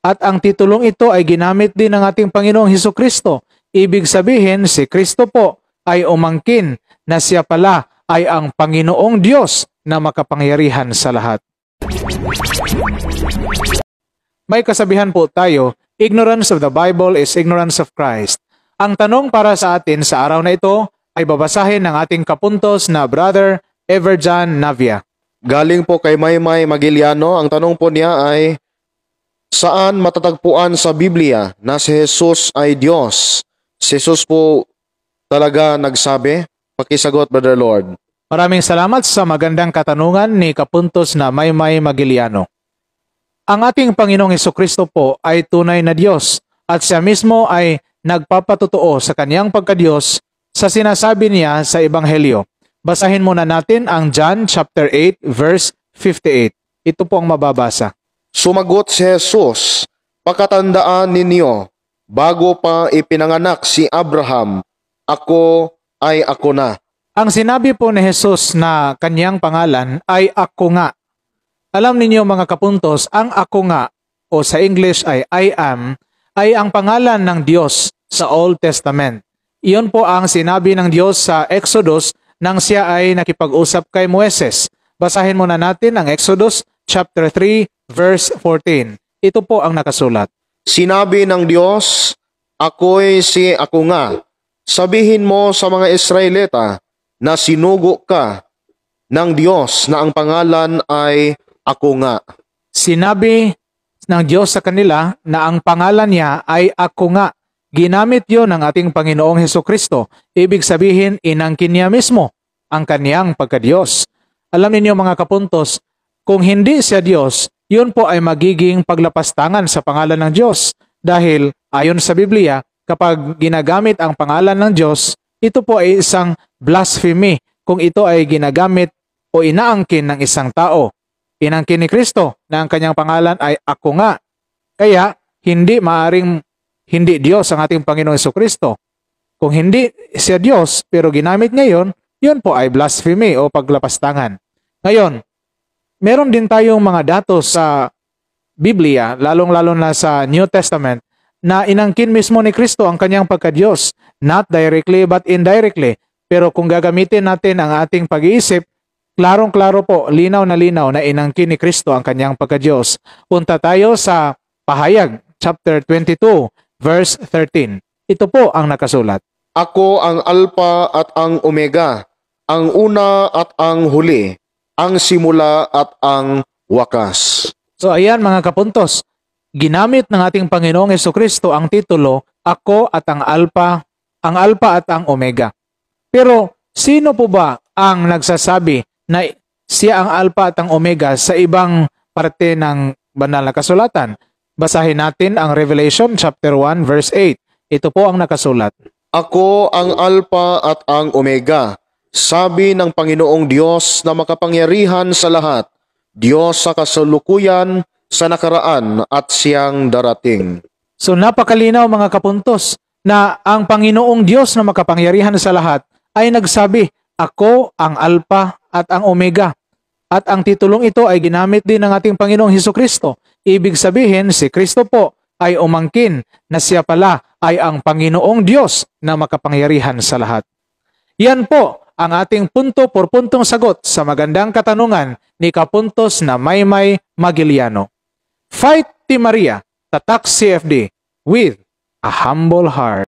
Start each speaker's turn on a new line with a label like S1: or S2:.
S1: At ang titulong ito ay ginamit din ng ating Panginoong Hesukristo. Ibig sabihin, si Kristo po ay umangkin na siya pala ay ang Panginoong Diyos na makapangyarihan sa lahat. May kasabihan po tayo, ignorance of the Bible is ignorance of Christ. Ang tanong para sa atin sa araw na ito ay babasahin ng ating kapuntos na Brother Everjan Navia.
S2: Galing po kay Maymay Magiliano, ang tanong po niya ay, saan matatagpuan sa Biblia na si Jesus ay Diyos? Si Jesus po talaga nagsabi? Pakisagot, Brother Lord.
S1: Maraming salamat sa magandang katanungan ni kapuntos na Maymay Magiliano. Ang ating Panginoong Hesukristo po ay tunay na Diyos at siya mismo ay nagpapatotoo sa kanyang pagkadiyos sa sinasabi niya sa Ebanghelyo. Basahin muna natin ang John chapter 8 verse 58. Ito po ang mababasa.
S2: Sumagot si Jesus, "Pakatandaan ninyo, bago pa ipinanganak si Abraham, ako ay ako na."
S1: Ang sinabi po ni Jesus na kanyang pangalan ay ako nga. Alam ninyo mga kapuntos, ang ako nga o sa English ay I am ay ang pangalan ng Diyos sa Old Testament. Iyon po ang sinabi ng Diyos sa Exodus nang siya ay nakipag-usap kay Moises. Basahin muna natin ang Exodus chapter 3 verse 14. Ito po ang nakasulat.
S2: Sinabi ng Diyos, "Ako'y si ako nga. Sabihin mo sa mga Israelita na sinugo ka ng Diyos na ang pangalan ay ako nga."
S1: Sinabi ng Diyos sa kanila na ang pangalan niya ay ako nga. Ginamit yon ng ating Panginoong Hesukristo. Ibig sabihin, inangkin niya mismo ang kaniyang pagkadiyos. Alam ninyo mga kapuntos, kung hindi siya Diyos, yun po ay magiging paglapastangan sa pangalan ng Diyos. Dahil ayon sa Biblia, kapag ginagamit ang pangalan ng Diyos, ito po ay isang blasphemy kung ito ay ginagamit o inaangkin ng isang tao. Inangkin ni Kristo na ang kanyang pangalan ay ako nga. Kaya, hindi maaring hindi Diyos ang ating Panginoong Hesukristo. Kung hindi siya Diyos pero ginamit niya yun po ay blasphemy o paglapastangan. Ngayon, meron din tayong mga datos sa Biblia, lalong-lalo na sa New Testament, na inangkin mismo ni Kristo ang kanyang pagka-Diyos. Not directly but indirectly. Pero kung gagamitin natin ang ating pag-iisip, klarong-klaro po, linaw na inangkin ni Kristo ang kanyang pagka-Diyos. Punta tayo sa Pahayag, chapter 22, verse 13. Ito po ang nakasulat.
S2: Ako ang Alpha at ang Omega, ang una at ang huli, ang simula at ang wakas.
S1: So ayan mga kapuntos, ginamit ng ating Panginoong Hesukristo ang titulo, ako at ang Alpha at ang Omega. Pero sino po ba ang nagsasabi na siya ang Alpha at ang Omega sa ibang parte ng banal na kasulatan? Basahin natin ang Revelation chapter 1 verse 8. Ito po ang nakasulat.
S2: Ako ang Alpha at ang Omega, sabi ng Panginoong Diyos na makapangyarihan sa lahat, Diyos sa kasalukuyan, sa nakaraan at siyang darating.
S1: So napakalinaw mga kapuntos na ang Panginoong Diyos na makapangyarihan sa lahat ay nagsabi, ako ang Alpha at ang Omega. At ang titulong ito ay ginamit din ng ating Panginoong Hesukristo. Ibig sabihin, si Kristo po ay umangkin na siya pala ay ang Panginoong Diyos na makapangyarihan sa lahat. Yan po ang ating punto por puntong sagot sa magandang katanungan ni kapuntos na Maymay Magiliano. Fight Team Maria, tatak CFD with a humble heart.